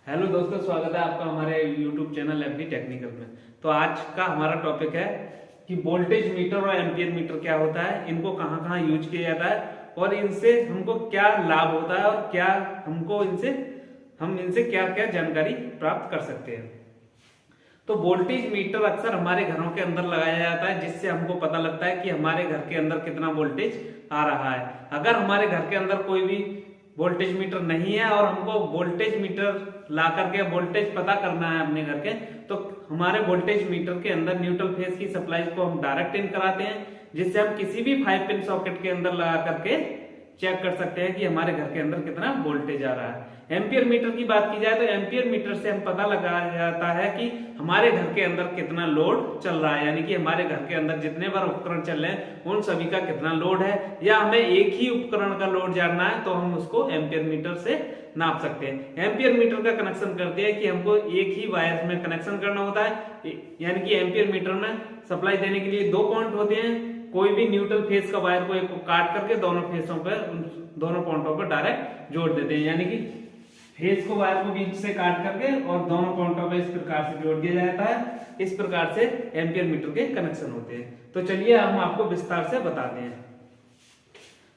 Hello दोस्तों, स्वागत है आपका हमारे YouTube चैनल एफडी टेक्निकल में। तो आज का हमारा टॉपिक है कि वोल्टेज मीटर और एम्पियर मीटर क्या होता है, इनको कहाँ कहाँ यूज किया जाता है और इनसे हमको क्या लाभ होता है और क्या हम इनसे क्या क्या जानकारी प्राप्त कर सकते हैं। तो वोल्टेज मीटर अक्सर हमारे घरों के अंदर लगाया जाता है, जिससे हमको पता लगता है कि हमारे घर के अंदर कितना वोल्टेज आ रहा है। अगर हमारे घर के अंदर कोई भी वोल्टेज मीटर नहीं है और हमको वोल्टेज मीटर ला करके वोल्टेज पता करना है अपने घर के, तो हमारे वोल्टेज मीटर के अंदर न्यूट्रल फेज की सप्लाई को हम डायरेक्ट इन कराते हैं, जिससे हम किसी भी 5 पिन सॉकेट के अंदर लगा करके चेक कर सकते हैं कि हमारे घर के अंदर कितना वोल्टेज आ रहा है। एम्पियर मीटर की बात की जाए तो एम्पियर मीटर से हम पता लगाया जाता है कि हमारे घर के अंदर कितना लोड चल रहा है, यानी कि हमारे घर के अंदर जितने बार उपकरण चल रहे हैं उन सभी का कितना लोड है, या हमें एक ही उपकरण का लोड जानना है तो हम उसको एम्पियर मीटर से नाप सकते हैं। एम्पियर मीटर का कनेक्शन करते हैं कि हमको एक ही वायर में कनेक्शन करना होता है, यानी कि एम्पियर मीटर में सप्लाई देने के लिए 2 पॉइंट होते हैं। कोई भी न्यूट्रल फेज का वायर को एक को काट करके दोनों फेसों पर दोनों पॉइंटों पर डायरेक्ट जोड़ देते हैं, यानी कि फेज को वायर को बीच से काट करके और दोनों पॉइंटों पर इस प्रकार से जोड़ दिया जाता है। इस प्रकार से एम्पियर मीटर के कनेक्शन होते हैं। तो चलिए हम आपको विस्तार से बताते हैं।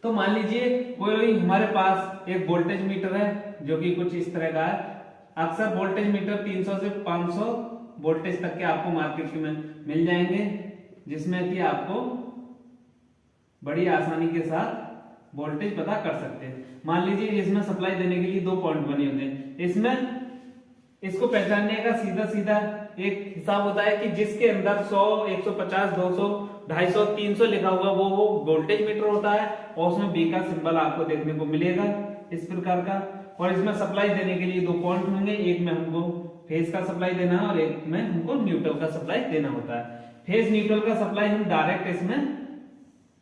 तो मान लीजिए कोई हमारे पास एक वोल्टेज मीटर है जो कि कुछ इस तरह का है। अक्सर वोल्टेज मीटर 300 से 500 वोल्टेज तक के आपको मार्केट में मिल जाएंगे, जिसमें कि आपको बड़ी आसानी के साथ वोल्टेज पता कर सकते हैं। मान लीजिए इसमें सप्लाई देने के लिए 2 पॉइंट बने होते हैं। इसमें इसको पहचानने का सीधा सीधा एक हिसाब होता है कि जिसके अंदर 100, 150, 200, 250, 300 लिखा हुआ वो वोल्टेज मीटर होता है, और उसमें बी का सिंबल आपको देखने को मिलेगा इस प्रकार का। और इसमें सप्लाई देने के लिए 2 पॉइंट होंगे, एक में हमको फेज का सप्लाई देना है और एक में हमको न्यूट्रल का सप्लाई देना होता है। फेज न्यूट्रल का सप्लाई हम डायरेक्ट इसमें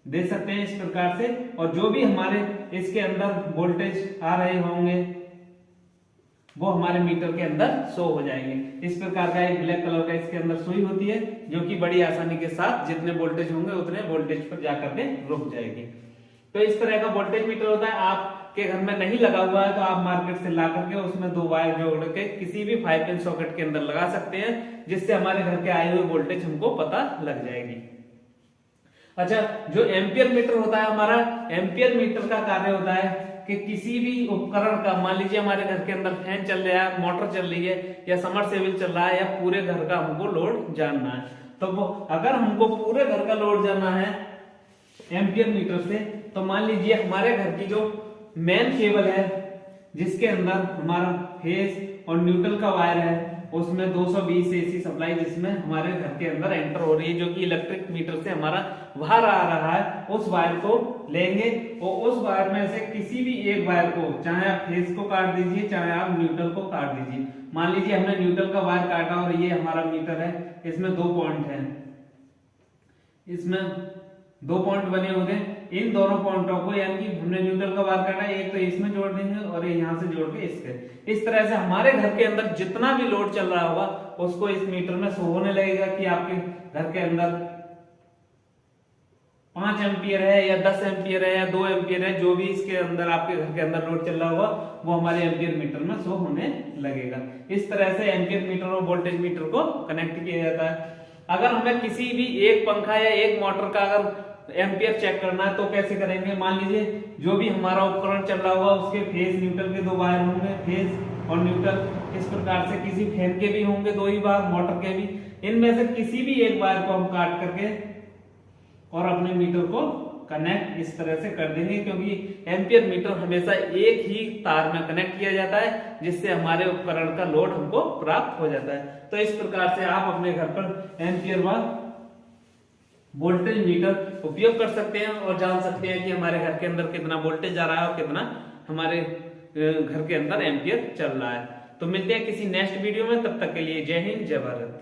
दे सकते हैं इस प्रकार से, और जो भी हमारे इसके अंदर वोल्टेज आ रहे होंगे वो हमारे मीटर के अंदर शो हो जाएंगे। इस प्रकार का एक ब्लैक कलर का इसके अंदर सुई होती है, जो कि बड़ी आसानी के साथ जितने वोल्टेज होंगे उतने वोल्टेज पर जाकर के रुक जाएगी। तो इस तरह का वोल्टेज मीटर होता है। आपके घर में नहीं लगा हुआ है तो आप मार्केट से ला करके उसमें 2 वायर जोड़ के किसी भी 5 पिन सॉकेट के अंदर लगा सकते हैं, जिससे हमारे घर के आए हुए वोल्टेज हमको पता लग जाएगी। अच्छा, जो एम्पियर मीटर होता है हमारा, एम्पियर मीटर का कार्य होता है कि किसी भी उपकरण का, मान लीजिए हमारे घर के अंदर फैन चल रहा है, मोटर चल रही है, या समरसेबल चल रहा है, या पूरे घर का हमको लोड जानना है, तो वो अगर हमको पूरे घर का लोड जानना है एम्पियर मीटर से, तो मान लीजिए हमारे घर की जो मेन केबल है जिसके अंदर हमारा फेज और न्यूट्रल का वायर है, उसमें 220 एसी सप्लाई जिसमें हमारे घर के अंदर एंटर हो रही है, जो कि इलेक्ट्रिक मीटर से हमारा बाहर आ रहा है, उस वायर को लेंगे और उस वायर में से किसी भी एक वायर को, चाहे आप फेज को काट दीजिए चाहे आप न्यूट्रल को काट दीजिए। मान लीजिए हमने न्यूट्रल का वायर काटा और ये हमारा मीटर है, इसमें 2 पॉइंट है, इसमें 2 पॉइंट बने होते हैं। इन दोनों पॉइंटों को, यानी कि हमने न्यूट्रल का वायर काटा, एक तो इसमें जोड़ देंगे और यहाँ से जोड़ के इसके, इस तरह से हमारे घर के अंदर जितना भी लोड चल रहा होगा उसको इस मीटर में शो होने लगेगा कि आपके घर के अंदर 5 एम्पियर है या 10 एम्पियर है या 2 एम्पियर है, जो भी इसके अंदर आपके घर के अंदर लोड चल रहा होगा वो हमारे एम्पियर मीटर में शो होने लगेगा। इस तरह से एम्पियर मीटर और वोल्टेज मीटर को कनेक्ट किया जाता है। अगर हमें किसी भी एक पंखा या एक मोटर का अगर एम्पियर चेक करना है तो कैसे करेंगे? मान लीजिए जो भी हमारा उपकरण चल रहा होगा उसके फेज न्यूट्रल के 2 वायर होंगे, फेज और न्यूट्रल। इस प्रकार से किसी फैन के भी होंगे 2 ही वायर, मोटर के भी। इनमें से किसी भी एक वायर को हम काट करके और अपने मीटर को कनेक्ट इस तरह से कर देंगे, क्योंकि एम्पियर मीटर हमेशा एक ही तार में कनेक्ट किया जाता है, जिससे हमारे उपकरण का लोड हमको प्राप्त हो जाता है। तो इस प्रकार से आप अपने घर पर एम्पियर व वोल्टेज मीटर उपयोग कर सकते हैं और जान सकते हैं कि हमारे घर के अंदर कितना वोल्टेज आ रहा है और कितना हमारे घर के अंदर एम्पियर चल रहा है। तो मिलते हैं किसी नेक्स्ट वीडियो में, तब तक के लिए जय हिंद जय भारत।